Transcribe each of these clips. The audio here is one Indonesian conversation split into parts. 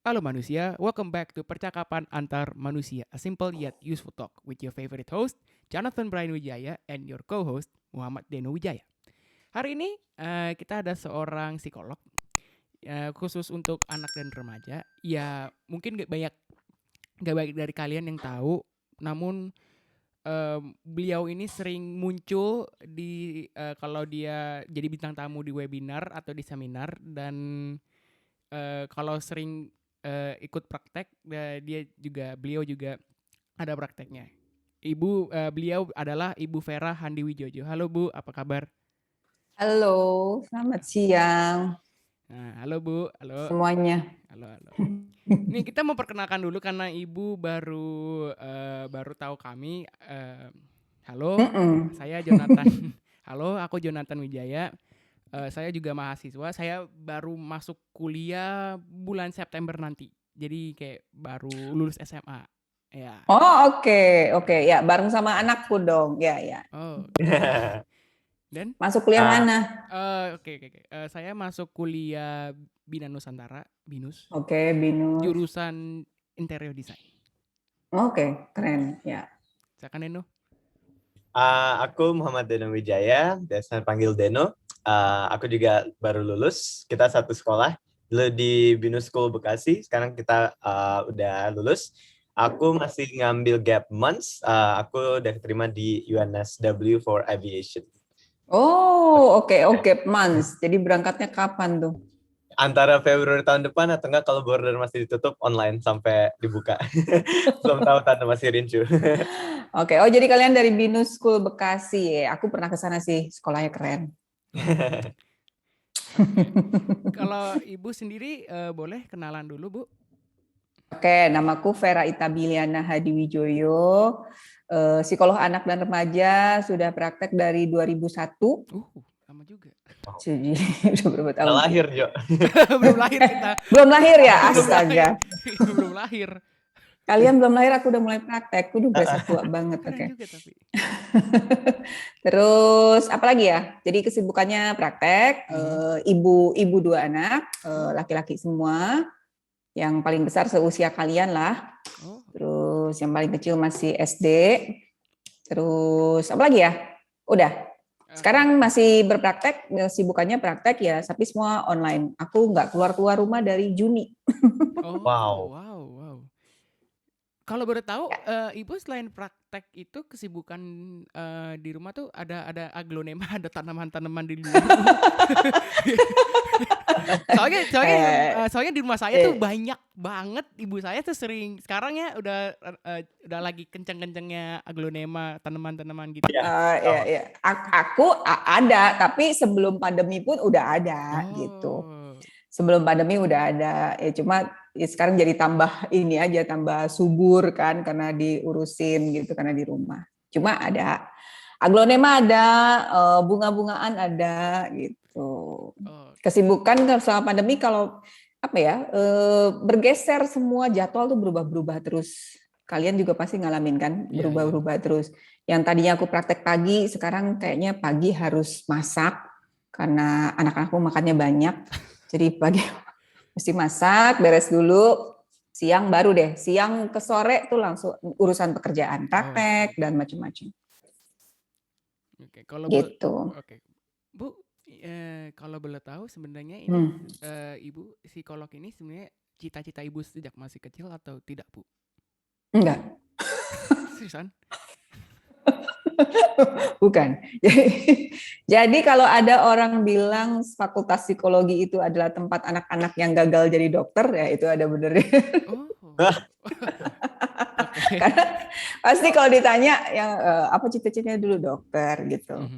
Halo manusia, welcome back to Percakapan Antar Manusia, a simple yet useful talk with your favorite host, Jonathan Brian Wijaya, and your co-host, Muhammad Deno Wijaya. Hari ini kita ada seorang psikolog khusus untuk anak dan remaja. Ya mungkin gak banyak dari kalian yang tahu, namun beliau ini sering muncul di kalau dia jadi bintang tamu di webinar atau di seminar dan kalau sering ikut praktek beliau juga ada prakteknya. Beliau adalah Ibu Vera Handi Wijojo. Halo Bu, apa kabar? Halo, selamat siang Nah, halo Bu, halo, semuanya. halo. Nih kita mau perkenalkan dulu karena Ibu baru tahu kami. Halo, Mm-mm. saya Jonathan. Halo, aku Jonathan Wijaya. Saya juga mahasiswa. Saya baru masuk kuliah bulan September nanti. Jadi kayak baru lulus SMA. Ya. Oh, oke, ya, bareng sama anakku dong, ya. Oh, oke. Dan Masuk kuliah Ah, mana? oke. Saya masuk kuliah Bina Nusantara, BINUS, Oke, Binus. jurusan interior design. Oke, keren, ya. Silakan Deno. aku Muhammad Deno Wijaya, biasa panggil Deno. Aku juga baru lulus. Kita satu sekolah dulu di Binus School Bekasi. Sekarang kita udah lulus. Aku masih ngambil gap months. Aku udah terima di UNSW for Aviation. Oh, oke, Mans. Jadi berangkatnya kapan tuh? Antara Februari tahun depan atau enggak kalau border masih ditutup online sampai dibuka. Belum tahu, tante masih rincu. Oke, oh jadi kalian dari Binus School Bekasi ya. Aku pernah ke sana sih, sekolahnya keren. Oke. Kalau Ibu sendiri boleh kenalan dulu Bu? Oke, namaku Vera Itabiliana Hadiwijoyo, psikolog anak dan remaja, sudah praktek dari 2001. Lama juga. Jadi udah berapa Udah tahun? lahir, Jo. Belum lahir kita. Belum lahir ya, Belum lahir. astaga. Belum lahir. Kalian belum lahir, aku udah mulai praktek. Aku udah berasa tua banget. Keren Oke. juga tapi. Terus apa lagi ya? Jadi kesibukannya praktek, ibu dua anak, laki-laki semua. Yang paling besar seusia kalian lah. Oh, Terus yang paling kecil masih SD. Terus apa lagi ya? Udah. Sekarang masih berpraktek, kesibukannya praktek ya, tapi semua online. Aku nggak keluar rumah dari Juni. oh, Wow. wow. Kalau boleh tahu, Ibu selain praktek itu kesibukan di rumah tuh ada aglonema, ada tanaman-tanaman di luar. Soalnya di rumah saya tuh banyak banget, ibu saya tuh sering sekarang ya udah lagi kenceng-kencengnya aglonema, tanaman-tanaman gitu. Ya. Aku ada, tapi sebelum pandemi pun udah ada gitu. Sebelum pandemi udah ada, ya cuma ya sekarang jadi tambah ini aja, tambah subur kan karena diurusin gitu, karena di rumah. Cuma ada aglonema, ada bunga-bungaan ada gitu. Kesibukan selama pandemi kalau apa ya, bergeser semua, jadwal tuh berubah-berubah terus. Kalian juga pasti ngalamin kan, berubah-berubah terus. Yang tadinya aku praktek pagi, sekarang kayaknya pagi harus masak karena anak-anakku makannya banyak. Jadi pagi mesti masak, beres dulu, siang baru deh. Siang ke sore tuh langsung urusan pekerjaan, praktek dan macam-macam. Oke, kalau gitu. Bu, kalau boleh tahu sebenarnya ini Ibu psikolog ini sebenarnya cita-cita Ibu sejak masih kecil atau tidak, Bu? Enggak. Seriusan? Bukan. Jadi kalau ada orang bilang fakultas psikologi itu adalah tempat anak-anak yang gagal jadi dokter, ya itu ada benernya. Karena pasti kalau ditanya yang apa cita-citanya dulu dokter gitu.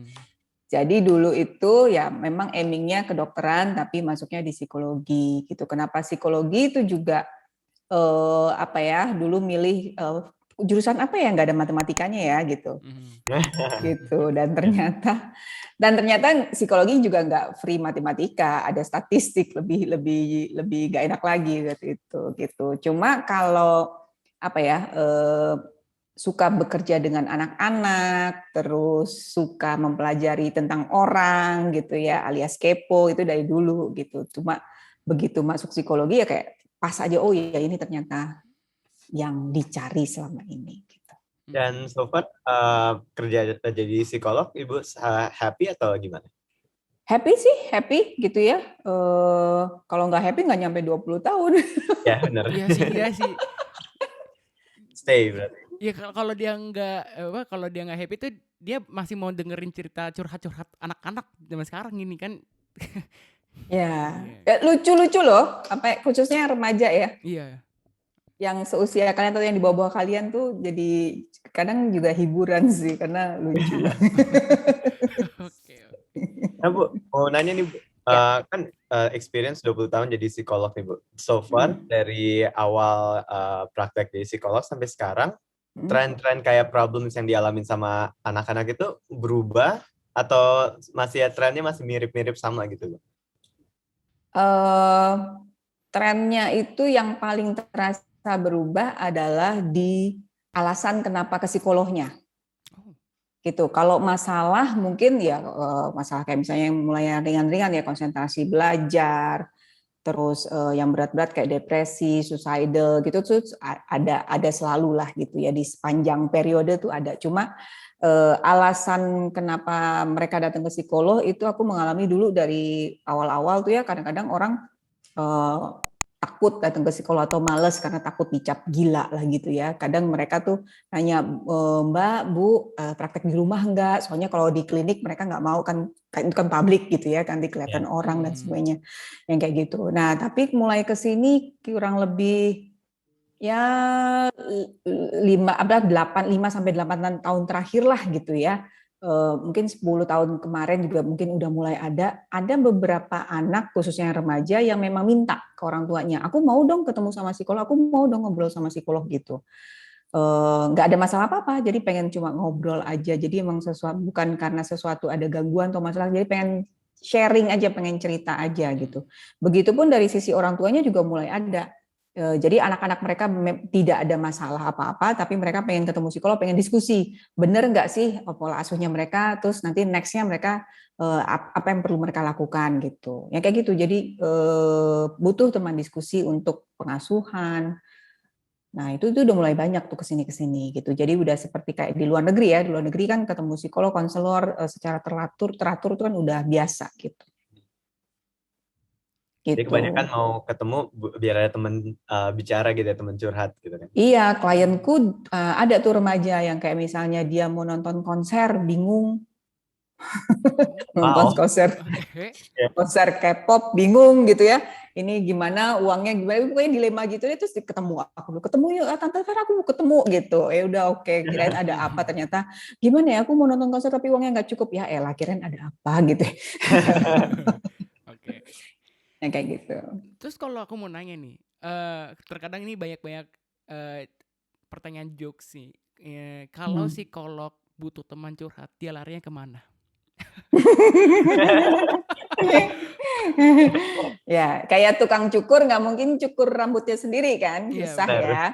Jadi dulu itu ya memang aimingnya kedokteran, tapi masuknya di psikologi gitu. Kenapa psikologi itu juga apa ya? Dulu milih jurusan apa ya, nggak ada matematikanya ya gitu. Gitu. Dan ternyata psikologi juga nggak free matematika, ada statistik, lebih nggak enak lagi gitu. Cuma kalau apa ya, suka bekerja dengan anak-anak, terus suka mempelajari tentang orang gitu ya, alias kepo, itu dari dulu gitu. Cuma begitu masuk psikologi ya kayak pas aja, oh ya ini ternyata yang dicari selama ini. Gitu. Dan so far kerja jadi psikolog, Ibu happy atau gimana? Happy sih, happy gitu ya. Kalau nggak happy nggak nyampe 20 tahun. Ya benar. Iya sih. Stay berarti. Iya kalau dia nggak happy tuh dia masih mau dengerin cerita curhat-curhat anak-anak zaman sekarang ini kan. Ya, lucu-lucu loh, khususnya remaja ya. Iya. Yang seusia kalian atau yang di bawah-bawah kalian tuh jadi kadang juga hiburan sih karena lucu. Oke. Nah Bu, mau nanya nih Bu, kan experience 20 tahun jadi psikolog nih Bu. So far dari awal praktek jadi psikolog sampai sekarang, tren-tren kayak problems yang dialamin sama anak-anak itu berubah atau trennya masih mirip-mirip sama gitu Bu? Trennya itu yang paling terasa berubah adalah di alasan kenapa ke psikolognya. Gitu. Kalau masalah mungkin ya masalah kayak misalnya yang mulai ringan-ringan ya konsentrasi belajar, terus yang berat-berat kayak depresi, suicidal gitu tuh ada selalu lah gitu ya di sepanjang periode tuh ada. Cuma alasan kenapa mereka datang ke psikolog itu aku mengalami dulu dari awal-awal tuh ya kadang-kadang orang takut datang ke psikolog atau males karena takut dicap gila lah gitu ya. Kadang mereka tuh nanya, Mbak, Bu, praktek di rumah enggak? Soalnya kalau di klinik mereka nggak mau kan itu kan publik gitu ya, kan kelihatan orang dan sebagainya. Yang kayak gitu. Nah, tapi mulai ke sini kurang lebih ya 5 sampai 8 tahun terakhir lah gitu ya. Mungkin 10 tahun kemarin juga mungkin udah mulai ada beberapa anak khususnya remaja yang memang minta ke orang tuanya, aku mau dong ketemu sama psikolog, aku mau dong ngobrol sama psikolog gitu. Nggak ada masalah apa-apa, jadi pengen cuma ngobrol aja, jadi emang bukan karena sesuatu ada gangguan atau masalah, jadi pengen sharing aja, pengen cerita aja gitu. Begitupun dari sisi orang tuanya juga mulai ada. Jadi anak-anak mereka tidak ada masalah apa-apa, tapi mereka pengen ketemu psikolog, pengen diskusi. Bener nggak sih pola asuhnya mereka, terus nanti next-nya mereka apa yang perlu mereka lakukan gitu. Ya kayak gitu, jadi butuh teman diskusi untuk pengasuhan. Nah itu udah mulai banyak tuh kesini gitu. Jadi udah seperti kayak di luar negeri ya, di luar negeri kan ketemu psikolog, konselor secara teratur itu kan udah biasa gitu. Jadi kebanyakan mau ketemu biar ada teman bicara gitu ya, teman curhat gitu kan. Iya, klienku ada tuh remaja yang kayak misalnya dia mau nonton konser, bingung. Nonton konser K-pop, bingung gitu ya. Ini gimana, uangnya gimana, pokoknya dilema gitu deh, terus ketemu yuk, Tante Vera aku mau ketemu gitu. Ya udah oke, kirain ada apa, ternyata gimana ya, aku mau nonton konser tapi uangnya nggak cukup, ya elah kirain ada apa gitu. Oke. Yang kayak gitu. Terus kalau aku mau nanya nih, terkadang ini banyak pertanyaan jokes sih. Kalau psikolog butuh teman curhat, dia larinya kemana? Ya, kayak tukang cukur nggak mungkin cukur rambutnya sendiri kan, susah ya,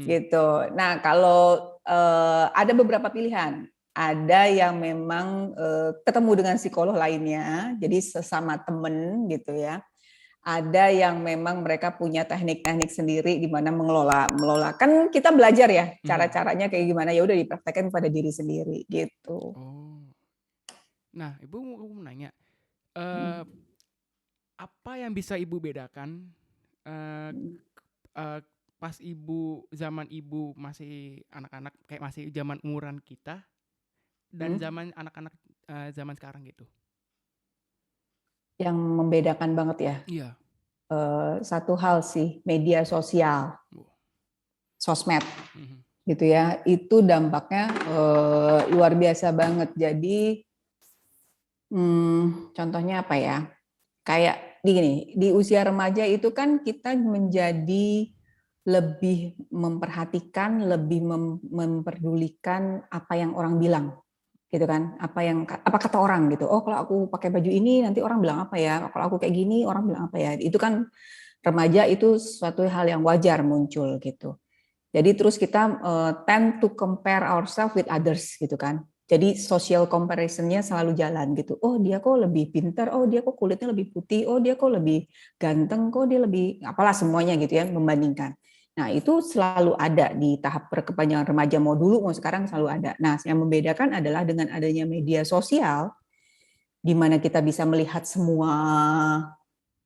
gitu. Nah, kalau ada beberapa pilihan. Ada yang memang ketemu dengan psikolog lainnya, jadi sesama temen gitu ya. Ada yang memang mereka punya teknik-teknik sendiri gimana mengelola. Kan kita belajar ya cara-caranya kayak gimana, ya udah dipraktekkan pada diri sendiri gitu. Oh. Nah, Ibu mau nanya, apa yang bisa Ibu bedakan pas zaman Ibu masih anak-anak, kayak masih zaman umuran kita dan zaman anak-anak zaman sekarang gitu? Yang membedakan banget ya? Iya. Satu hal sih, media sosial, sosmed, gitu ya. Itu dampaknya luar biasa banget. Jadi, contohnya apa ya? Kayak gini, di usia remaja itu kan kita menjadi lebih memperhatikan, lebih memperdulikan apa yang orang bilang, gitu kan? Apa kata orang gitu. Oh, kalau aku pakai baju ini nanti orang bilang apa ya? Kalau aku kayak gini orang bilang apa ya? Itu kan remaja itu suatu hal yang wajar muncul gitu. Jadi terus kita tend to compare ourselves with others gitu kan. Jadi social comparison-nya selalu jalan gitu. Oh dia kok lebih pintar, oh dia kok kulitnya lebih putih, oh dia kok lebih ganteng, kok dia lebih apalah semuanya gitu ya, membandingkan. Nah itu selalu ada di tahap perkembangan remaja, mau dulu mau sekarang selalu ada. Nah yang membedakan adalah dengan adanya media sosial, di mana kita bisa melihat semua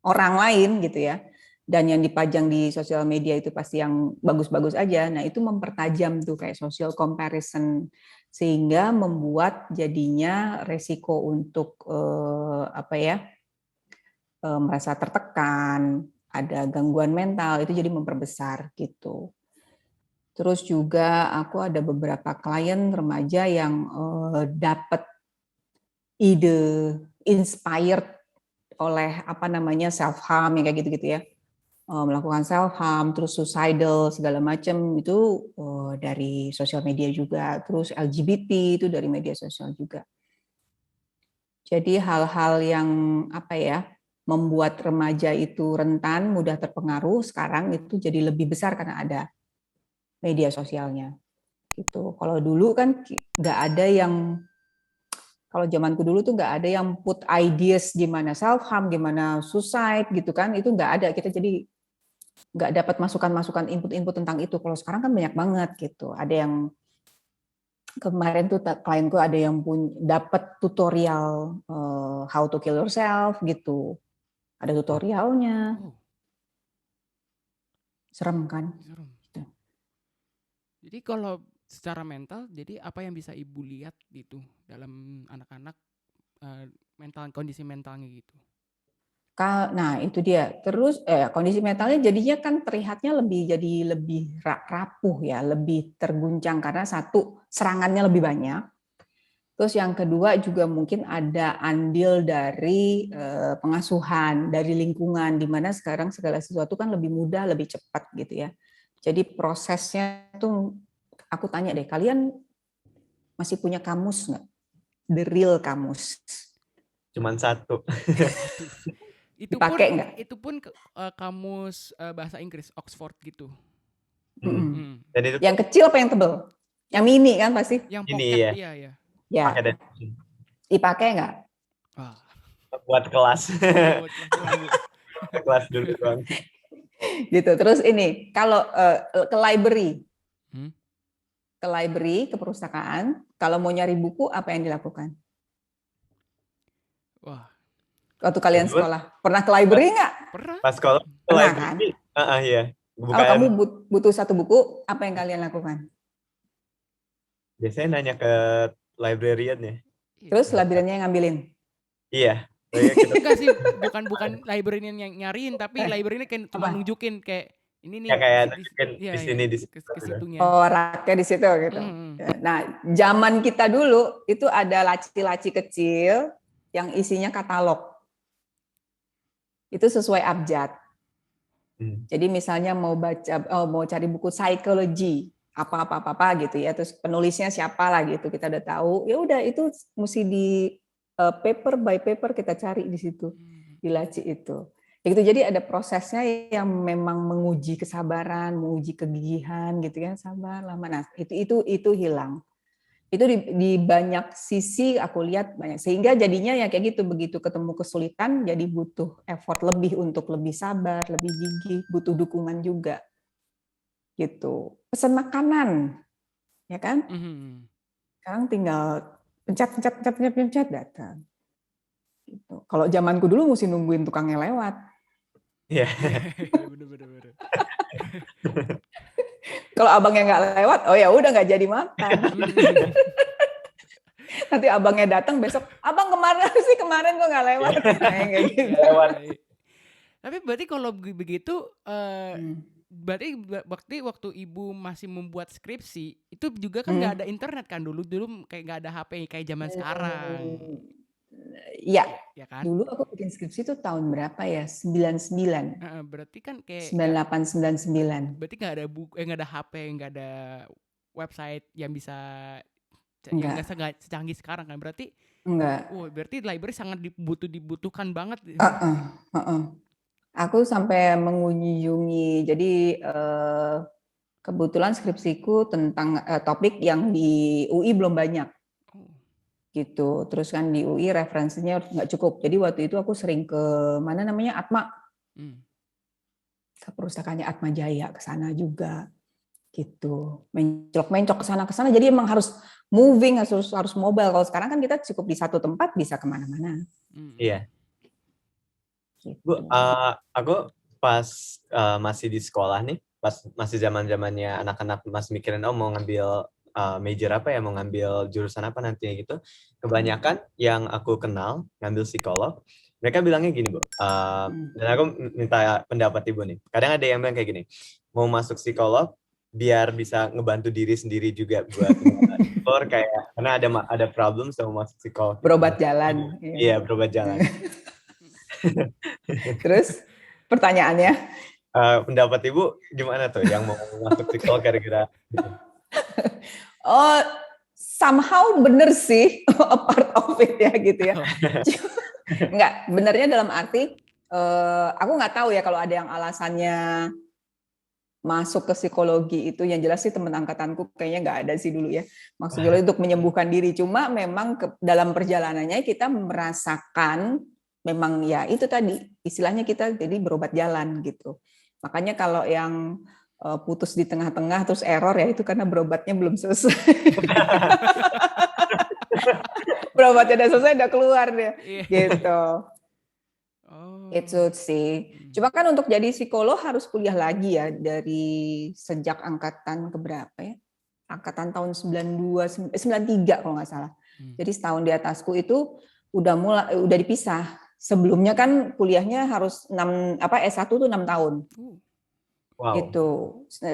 orang lain gitu ya, dan yang dipajang di sosial media itu pasti yang bagus-bagus aja. Nah itu mempertajam tuh kayak social comparison, sehingga membuat jadinya resiko untuk merasa tertekan, ada gangguan mental itu jadi memperbesar gitu. Terus juga aku ada beberapa klien remaja yang dapat ide inspired oleh self harm yang kayak gitu-gitu ya, melakukan self harm, terus suicidal segala macam itu dari sosial media juga, terus LGBT itu dari media sosial juga. Jadi hal-hal yang membuat remaja itu rentan, mudah terpengaruh sekarang itu jadi lebih besar karena ada media sosialnya. Gitu. Kalau dulu kan nggak ada yang, kalau zamanku dulu tuh nggak ada yang put ideas gimana self harm, gimana suicide gitu kan, itu nggak ada. Kita jadi nggak dapat masukan-masukan input-input tentang itu. Kalau sekarang kan banyak banget gitu. Ada yang kemarin tuh klienku ada yang dapat tutorial how to kill yourself gitu. Ada tutorialnya. Serem kan? Serem. Jadi kalau secara mental, jadi apa yang bisa Ibu lihat gitu dalam anak-anak kondisi mentalnya gitu? Nah itu dia. Terus kondisi mentalnya jadinya kan terlihatnya lebih rapuh ya, lebih terguncang karena satu serangannya lebih banyak. Terus yang kedua juga mungkin ada andil dari pengasuhan, dari lingkungan, di mana sekarang segala sesuatu kan lebih mudah, lebih cepat gitu ya. Jadi prosesnya tuh, aku tanya deh, kalian masih punya kamus nggak? The real kamus. Cuman satu. Dipakai nggak? Itu pun kamus bahasa Inggris Oxford gitu. Dan itu yang kecil apa yang tebal? Yang mini kan pasti? Yang pocket, iya. Ya. Dipakai nggak? Buat kelas. Kelas dulu doang. Gitu. Terus ini kalau ke library, ke perpustakaan, kalau mau nyari buku apa yang dilakukan? Wah. Waktu kalian sekolah pernah ke library nggak? Pernah. Pas sekolah pernah kan? Iya. Kalau kamu butuh satu buku, apa yang kalian lakukan? Biasanya nanya ke librarian ya. Terus librariannya yang ngambilin? Iya. Enggak sih, bukan librarian yang nyariin, tapi librarian kayak cuma nunjukin kayak ini nih. Ya kayak di sini di situ. Oh, raknya di situ gitu. Nah, zaman kita dulu itu ada laci-laci kecil yang isinya katalog. Itu sesuai abjad. Jadi misalnya mau cari buku psikologi apa gitu ya, terus penulisnya siapa lah gitu, kita udah tahu, ya udah itu mesti di paper by paper kita cari di situ, di laci itu. Gitu, jadi ada prosesnya yang memang menguji kesabaran, menguji kegigihan gitu kan, sabar lama. Nah itu hilang. Itu di banyak sisi aku lihat banyak, sehingga jadinya ya kayak gitu, begitu ketemu kesulitan jadi butuh effort lebih untuk lebih sabar, lebih gigih, butuh dukungan juga gitu. Pesan makanan ya kan, sekarang tinggal pencet datang gitu. Kalau zamanku dulu mesti nungguin tukangnya lewat. Iya. Bener. Kalau abangnya nggak lewat, oh ya udah nggak jadi makan. Nanti abangnya datang besok, abang kemarin kok nggak lewat. Kayak gitu. Tapi berarti kalau begitu, berarti waktu Ibu masih membuat skripsi itu juga kan nggak ada internet kan dulu kayak nggak ada HP kayak zaman sekarang. Iya. Ya kan? Dulu aku bikin skripsi itu tahun berapa ya? 99. Berarti kan kayak 98 99. Berarti nggak ada nggak ada HP, nggak ada website yang bisa nggak secanggih sekarang kan? Berarti enggak. Berarti library sangat dibutuhkan banget. Aku sampai mengunjungi, jadi kebetulan skripsiku tentang topik yang di UI belum banyak. gitu. Terus kan di UI referensinya nggak cukup. Jadi waktu itu aku sering ke mana namanya Atma, ke perpustakaannya Atma Jaya, ke sana juga gitu. Mencok-mencok ke sana. Jadi emang harus moving, harus mobile. Kalau sekarang kan kita cukup di satu tempat bisa kemana-mana. Iya. Gitu. Bu, aku pas masih di sekolah nih, pas masih zaman-zamannya anak-anak masih mikirin mau ngambil major apa ya, mau ngambil jurusan apa nantinya gitu. Kebanyakan yang aku kenal ngambil psikolog, mereka bilangnya gini, Bu. Dan aku minta pendapat Ibu nih. Kadang ada yang bilang kayak gini, mau masuk psikolog biar bisa ngebantu diri sendiri juga buat keluar kayak karena ada problem sama masuk psikolog. Berobat jalan. Iya, berobat jalan. Terus pertanyaannya? Pendapat Ibu gimana tuh yang mau masuk psikolog kira-kira? Oh, somehow bener sih, a part of it ya gitu ya. Enggak, benernya dalam arti aku nggak tahu ya kalau ada yang alasannya masuk ke psikologi itu, yang jelas sih teman angkatanku kayaknya nggak ada sih dulu ya. Maksudnya untuk menyembuhkan diri, cuma memang dalam perjalanannya kita merasakan memang ya itu tadi istilahnya kita jadi berobat jalan gitu. Makanya kalau yang putus di tengah-tengah terus error ya itu karena berobatnya belum selesai. Berobatnya udah selesai udah keluar deh gitu. Itu sih. Cuma kan untuk jadi psikolog harus kuliah lagi ya dari sejak angkatan keberapa ya? Angkatan tahun 93 kalau nggak salah. Jadi setahun di atasku itu udah dipisah. Sebelumnya kan kuliahnya harus S1 tuh 6 tahun. Wow. Gitu.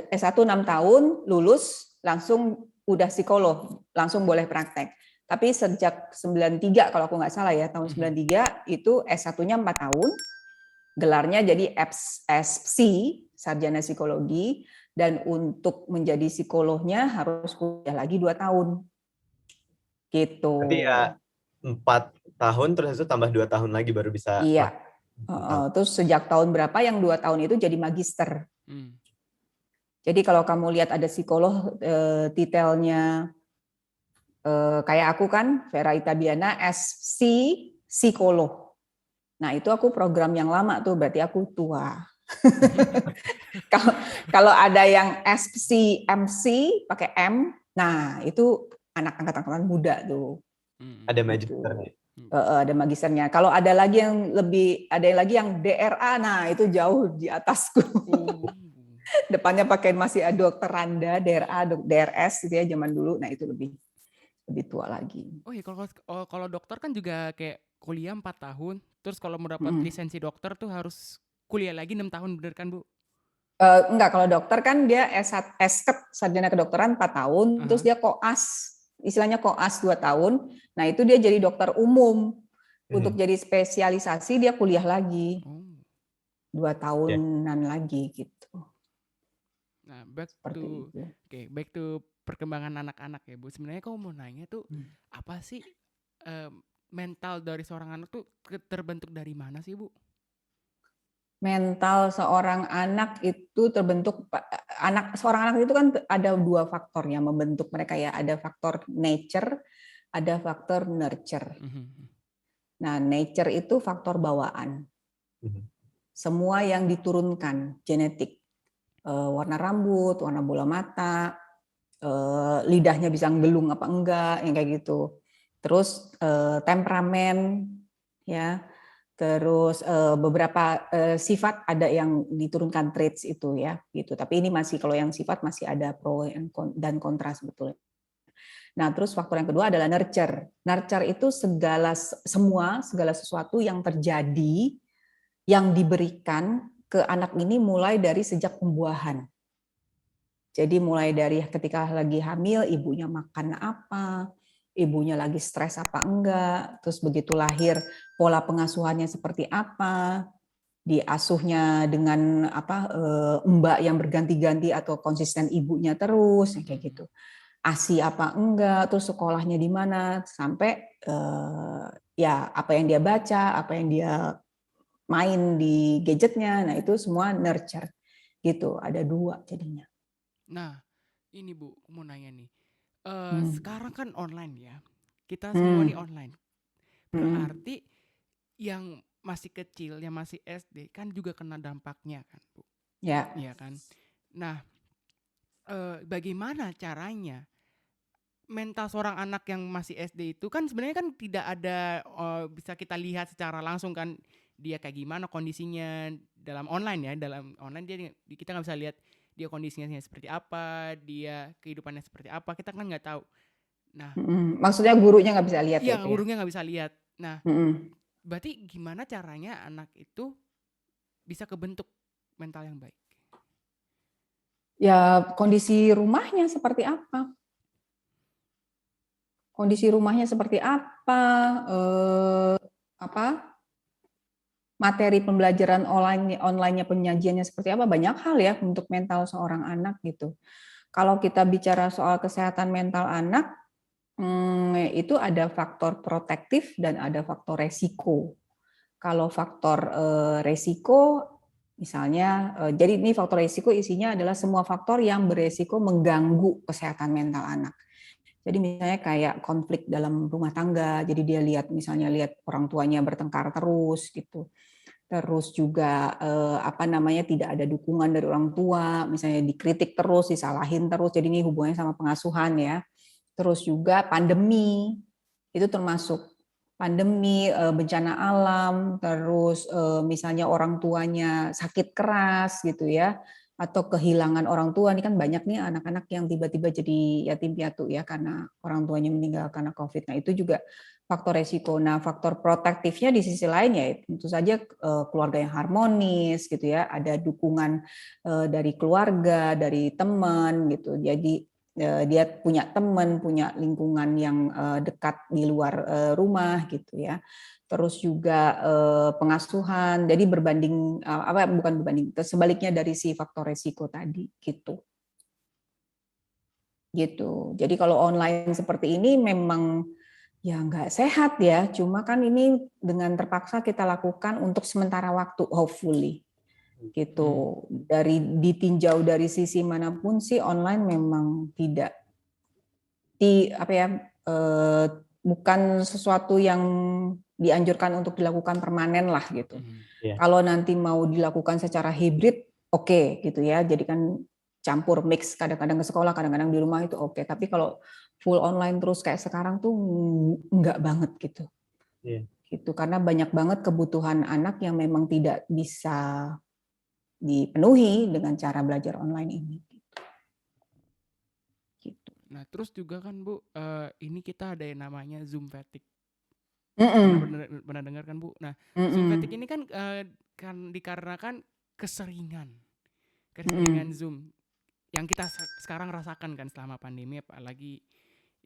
S1 6 tahun, lulus langsung udah psikolog, langsung boleh praktek. Tapi sejak 93 kalau aku nggak salah ya, tahun 93 itu S1-nya 4 tahun, gelarnya jadi FSC, Sarjana Psikologi, dan untuk menjadi psikolognya harus kuliah lagi 2 tahun. Gitu. Berarti ya 4 tahun terus itu tambah 2 tahun lagi baru bisa. Iya. Terus sejak tahun berapa yang 2 tahun itu jadi magister. Jadi kalau kamu lihat ada psikolog titelnya kayak aku kan Vera Itabiana SC psikolog. Nah, itu aku program yang lama tuh, berarti aku tua. Kalau ada yang SC MC pakai M, nah itu anak angkatan muda tuh. Ada magisternya. Ada magisternya. Kalau ada lagi yang DRA, nah itu jauh di atasku. Depannya pakai masih dokter Randa, DRA, DRS gitu ya zaman dulu. Nah itu lebih tua lagi. Oh iya, kalau dokter kan juga kayak kuliah 4 tahun, terus kalau mau dapat lisensi dokter tuh harus kuliah lagi 6 tahun, bener kan Bu? Enggak, kalau dokter kan dia S.Ket, sarjana kedokteran 4 tahun, terus dia koas, istilahnya koas 2 tahun, nah itu dia jadi dokter umum. Untuk jadi spesialisasi dia kuliah lagi, 2 tahunan lagi gitu. Nah, back to perkembangan anak-anak ya Bu. Sebenarnya kalau mau nanya tuh apa sih mental dari seorang anak tuh terbentuk dari mana sih Bu? Mental seorang anak itu terbentuk, seorang anak itu kan ada 2 faktor yang membentuk mereka ya. Ada faktor nature, ada faktor nurture. Nah, nature itu faktor bawaan. Semua yang diturunkan, genetik. Warna rambut, warna bola mata, lidahnya bisa ngelung apa enggak, yang kayak gitu. Terus temperamen, ya. Terus beberapa sifat ada yang diturunkan traits itu ya, gitu. Tapi ini masih kalau yang sifat masih ada pro dan kontra sebetulnya. Nah, terus faktor yang kedua adalah nurture. Nurture itu segala sesuatu yang terjadi, yang diberikan ke anak ini mulai dari sejak pembuahan. Jadi mulai dari ketika lagi hamil, ibunya makan apa, ibunya lagi stres apa enggak, terus begitu lahir pola pengasuhannya seperti apa, diasuhnya dengan mbak yang berganti-ganti atau konsisten ibunya terus, kayak gitu. ASI apa enggak, terus sekolahnya di mana, sampai ya apa yang dia baca, apa yang dia main di gadgetnya, nah itu semua nurture gitu. Ada 2 jadinya. Nah, ini Bu, aku mau nanya nih. Sekarang kan online ya. kita semua nih online. Berarti yang masih kecil, yang masih SD kan juga kena dampaknya kan, Bu? Ya. Iya kan. Nah, bagaimana caranya mental seorang anak yang masih SD itu kan sebenarnya kan tidak ada bisa kita lihat secara langsung kan dia kayak gimana kondisinya dalam online ya, dalam online kita nggak bisa lihat dia kondisinya seperti apa, dia kehidupannya seperti apa, kita kan nggak tahu. Nah, maksudnya gurunya nggak bisa lihat iya itu ya? gurunya nggak bisa lihat. Nah, berarti gimana caranya anak itu bisa kebentuk mental yang baik? Ya kondisi rumahnya seperti apa? Kondisi rumahnya seperti apa? Materi pembelajaran online-nya penyajiannya seperti apa? Banyak hal ya untuk mental seorang anak gitu. Kalau kita bicara soal kesehatan mental anak, itu ada faktor protektif dan ada faktor resiko. Kalau faktor resiko, misalnya, jadi ini faktor resiko isinya adalah semua faktor yang beresiko mengganggu kesehatan mental anak. Jadi misalnya kayak konflik dalam rumah tangga, jadi dia lihat orang tuanya bertengkar terus gitu. Terus juga tidak ada dukungan dari orang tua, misalnya dikritik terus, disalahin terus. Jadi ini hubungannya sama pengasuhan ya. Terus juga pandemi, itu termasuk pandemi, bencana alam, terus misalnya orang tuanya sakit keras gitu ya, atau kehilangan orang tua. Ini kan banyak nih anak-anak yang tiba-tiba jadi yatim piatu ya karena orang tuanya meninggal karena COVID. Nah itu juga faktor resiko. Nah faktor protektifnya di sisi lain ya tentu saja keluarga yang harmonis gitu ya, ada dukungan dari keluarga, dari teman gitu. Jadi dia punya teman, punya lingkungan yang dekat di luar rumah gitu ya. Terus juga pengasuhan. Jadi bukan berbanding, sebaliknya dari si faktor resiko tadi gitu. Gitu. Jadi kalau online seperti ini memang ya nggak sehat ya. Cuma kan ini dengan terpaksa kita lakukan untuk sementara waktu, hopefully gitu. Ditinjau dari sisi manapun sih online memang tidak bukan sesuatu yang dianjurkan untuk dilakukan permanen lah gitu. Kalau nanti mau dilakukan secara hibrid, oke gitu ya. Jadi kan campur mix, kadang-kadang ke sekolah, kadang-kadang di rumah itu oke. Tapi kalau full online terus kayak sekarang tuh enggak banget gitu. Gitu karena banyak banget kebutuhan anak yang memang tidak bisa dipenuhi dengan cara belajar online ini. Gitu. Nah, terus juga kan Bu, ini kita ada yang namanya Zoom fatigue. Pernah dengar kan Bu? Nah, Zoom fatigue ini kan dikarenakan keseringan Zoom yang kita sekarang rasakan kan selama pandemi, apalagi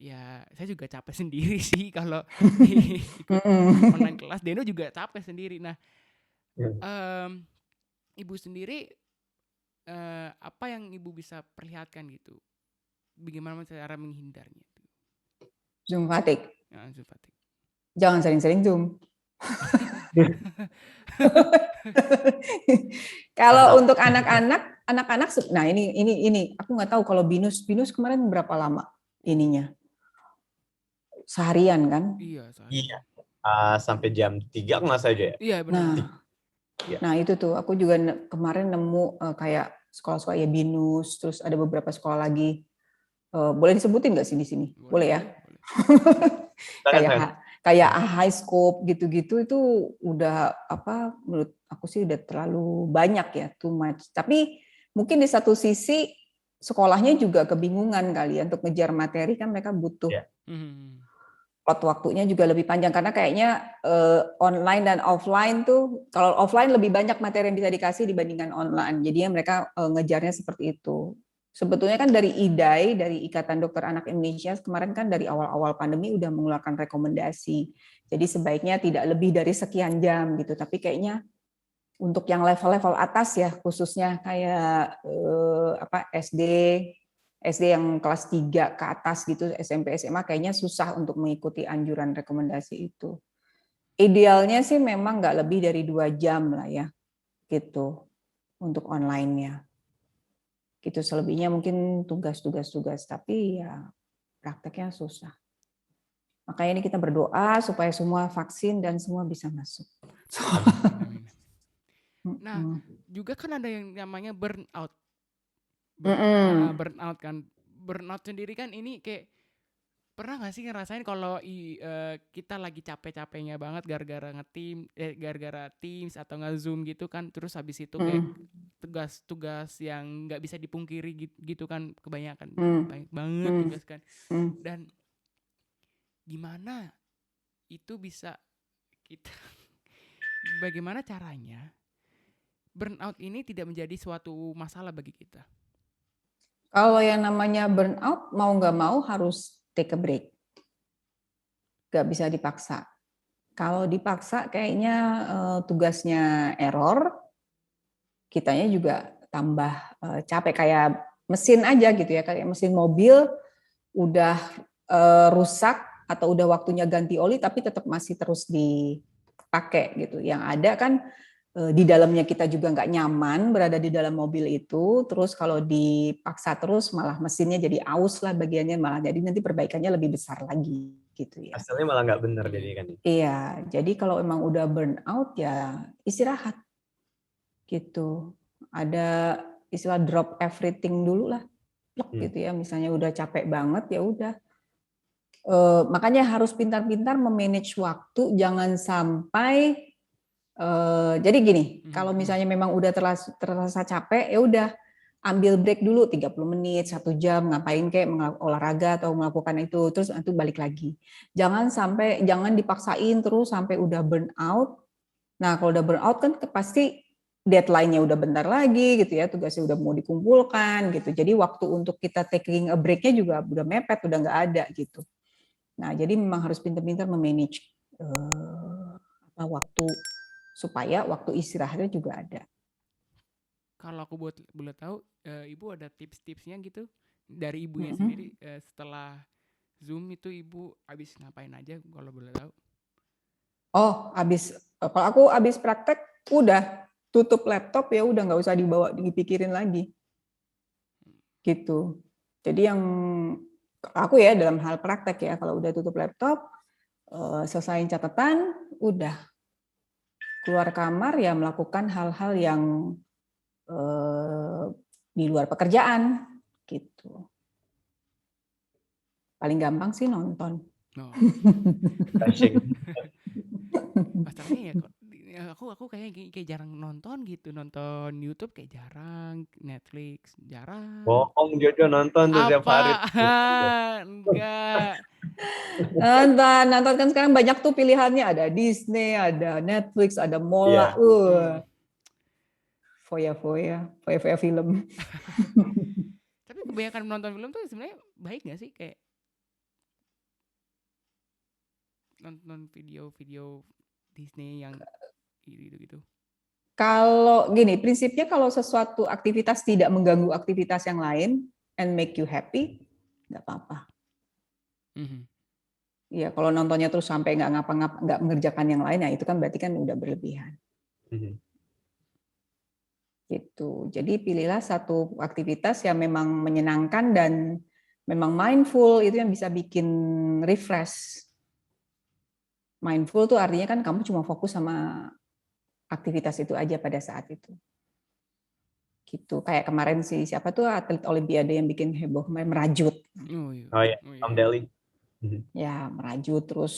ya saya juga capek sendiri sih kalau ikut online kelas. Deno juga capek sendiri. Nah, Ibu sendiri apa yang Ibu bisa perlihatkan gitu? Bagaimana cara menghindarnya? Zoom fatigue. Ya, Zoom fatigue. Jangan sering-sering Zoom. Kalau untuk anak-anak, nah ini aku nggak tahu kalau Binus kemarin berapa lama ininya? Seharian kan? Iya, sampai jam 3 nggak saja ya? Iya benar. Nah itu tuh aku juga kemarin nemu kayak sekolah-sekolah ya Binus, terus ada beberapa sekolah lagi. Boleh disebutin nggak sih di sini? Boleh ya? Kayak high scope gitu-gitu itu udah menurut aku sih udah terlalu banyak ya, too much. Tapi mungkin di satu sisi sekolahnya juga kebingungan kali ya untuk ngejar materi, kan mereka butuh waktunya juga lebih panjang karena kayaknya online dan offline tuh, kalau offline lebih banyak materi yang bisa dikasih dibandingkan online. Jadinya mereka ngejarnya seperti itu. Sebetulnya kan dari IDAI, dari Ikatan Dokter Anak Indonesia, kemarin kan dari awal-awal pandemi udah mengeluarkan rekomendasi. Jadi sebaiknya tidak lebih dari sekian jam gitu. Tapi kayaknya untuk yang level-level atas ya, khususnya kayak SD yang kelas 3 ke atas gitu, SMP, SMA kayaknya susah untuk mengikuti anjuran rekomendasi itu. Idealnya sih memang nggak lebih dari 2 jam lah ya, gitu, untuk online-nya. Gitu, selebihnya mungkin tugas, tapi ya prakteknya susah. Makanya ini kita berdoa supaya semua vaksin dan semua bisa masuk. Amin. Nah, juga kan ada yang namanya burnout. Burnout kan. Burnout sendiri kan ini kayak pernah nggak sih ngerasain kalau kita lagi capek-capeknya banget gara-gara gara-gara Teams atau nge-Zoom gitu kan, terus habis itu kayak tugas-tugas yang nggak bisa dipungkiri gitu kan, kebanyakan banyak banget tugas kan. Dan gimana itu bisa kita bagaimana caranya burnout ini tidak menjadi suatu masalah bagi kita? Kalau yang namanya burnout, mau nggak mau harus take a break. Nggak bisa dipaksa. Kalau dipaksa kayaknya tugasnya error, kitanya juga tambah capek. Kayak mesin aja gitu ya, kayak mesin mobil udah rusak atau udah waktunya ganti oli, tapi tetap masih terus dipakai gitu. Yang ada kan di dalamnya kita juga nggak nyaman berada di dalam mobil itu, terus kalau dipaksa terus malah mesinnya jadi aus lah bagiannya, malah jadi nanti perbaikannya lebih besar lagi gitu ya. Hasilnya malah nggak benar jadi kan. Iya, jadi kalau emang udah burn out ya istirahat gitu. Ada istilah drop everything dulu lah, gitu ya. Misalnya udah capek banget ya udah. Makanya harus pintar-pintar memanage waktu, jangan sampai jadi gini, kalau misalnya memang udah terasa capek, ya udah ambil break dulu 30 menit, 1 jam, ngapain kayak olahraga atau melakukan itu, terus itu balik lagi. Jangan dipaksain terus sampai udah burn out. Nah, kalau udah burn out kan pasti deadline-nya udah bentar lagi gitu ya, tugasnya udah mau dikumpulkan gitu. Jadi waktu untuk kita taking a break-nya juga udah mepet, udah nggak ada gitu. Nah, jadi memang harus pintar-pintar memanage waktu supaya waktu istirahatnya juga ada. Kalau aku boleh tahu, Ibu ada tips-tipsnya gitu dari Ibunya sendiri setelah Zoom itu Ibu habis ngapain aja kalau boleh tahu? Oh, kalau aku habis praktek udah tutup laptop ya udah nggak usah dipikirin lagi. Gitu. Jadi yang aku ya dalam hal praktek ya, kalau udah tutup laptop, selesaiin catatan, udah keluar kamar ya melakukan hal-hal yang di luar pekerjaan gitu. Paling gampang sih nonton. Masalahnya ya aku kayak jarang nonton gitu, nonton YouTube kayak jarang, Netflix jarang. Bohong Jojo, nonton tuh tiap hari. Enggak. Nonton kan sekarang banyak tuh pilihannya, ada Disney, ada Netflix, ada Mola. Foya film. Tapi kebanyakan menonton film tuh sebenarnya baik nggak sih, kayak nonton video-video Disney yang gitu-gitu? Kalau gini, prinsipnya kalau sesuatu aktivitas tidak mengganggu aktivitas yang lain and make you happy, nggak apa-apa. Ya kalau nontonnya terus sampai nggak mengerjakan yang lain, ya itu kan berarti kan udah berlebihan. Gitu. Jadi pilihlah satu aktivitas yang memang menyenangkan dan memang mindful, itu yang bisa bikin refresh. Mindful tuh artinya kan kamu cuma fokus sama aktivitas itu aja pada saat itu. Gitu. Kayak kemarin siapa tuh atlet olimpiade yang bikin heboh, merajut. Oh iya, Tom Daley. Ya, merajut terus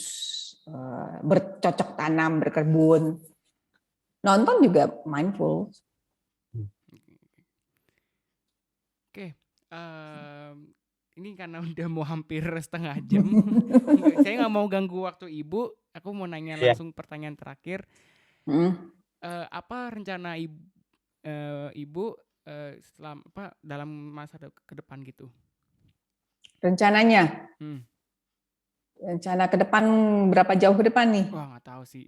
bercocok tanam, berkebun. Nonton juga mindful. Oke. Ini karena udah mau hampir setengah jam. Saya nggak mau ganggu waktu Ibu. Aku mau nanya langsung pertanyaan terakhir. Apa rencana Ibu dalam masa ke depan gitu? Rencananya? Rencana ke depan berapa jauh ke depan nih? Wah, nggak tahu sih.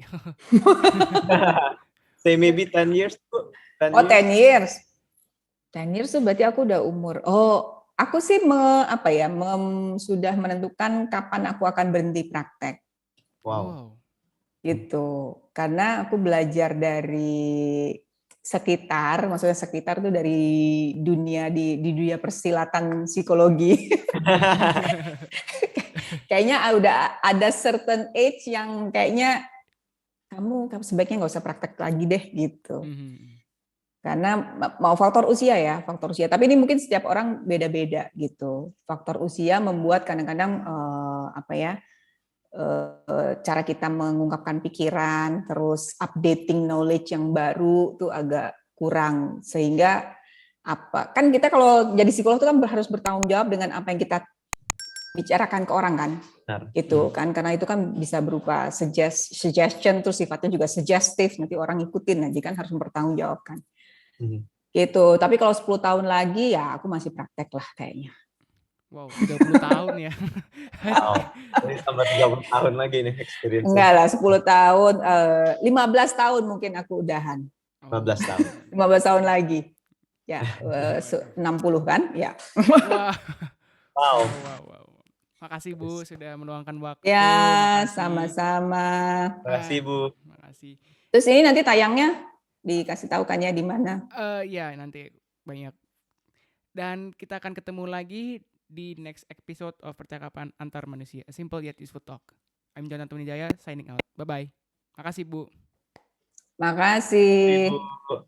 Say maybe 10 years. 10 years. 10 years tuh berarti aku udah umur. Aku sih sudah menentukan kapan aku akan berhenti praktek. Wow. Gitu. Karena aku belajar dari sekitar, maksudnya sekitar tuh dari dunia di dunia persilatan psikologi. kayaknya udah ada certain age yang kayaknya kamu sebaiknya nggak usah praktek lagi deh gitu. Karena mau faktor usia ya, faktor usia. Tapi ini mungkin setiap orang beda-beda gitu. Faktor usia membuat kadang-kadang cara kita mengungkapkan pikiran, terus updating knowledge yang baru tuh agak kurang. Sehingga kan kita kalau jadi psikolog itu kan harus bertanggung jawab dengan apa yang kita bicarakan ke orang kan. Gitu kan, karena itu kan bisa berupa suggestion, terus sifatnya juga suggestive, nanti orang ikutin aja kan, harus mempertanggungjawabkan. Gitu. Tapi kalau 10 tahun lagi ya aku masih praktek lah kayaknya. Wow, 30 tahun ya. Wow, ini tambah 30 tahun lagi nih experience. Enggak lah, 10 tahun, 15 tahun mungkin aku udahan. 15 tahun. 15 tahun lagi. Ya, 60 kan? Ya. Wow. Makasih Bu sudah meluangkan waktu. Ya, sama-sama. Makasih Bu. Makasih. Terus ini nanti tayangnya dikasih tahu kan ya di mana? Ya, nanti banyak. Dan kita akan ketemu lagi di next episode of Percakapan Antar Manusia, A Simple Yet Useful Talk. I'm Jonathan Wijaya, signing out. Bye-bye. Makasih Bu. Makasih. Bu.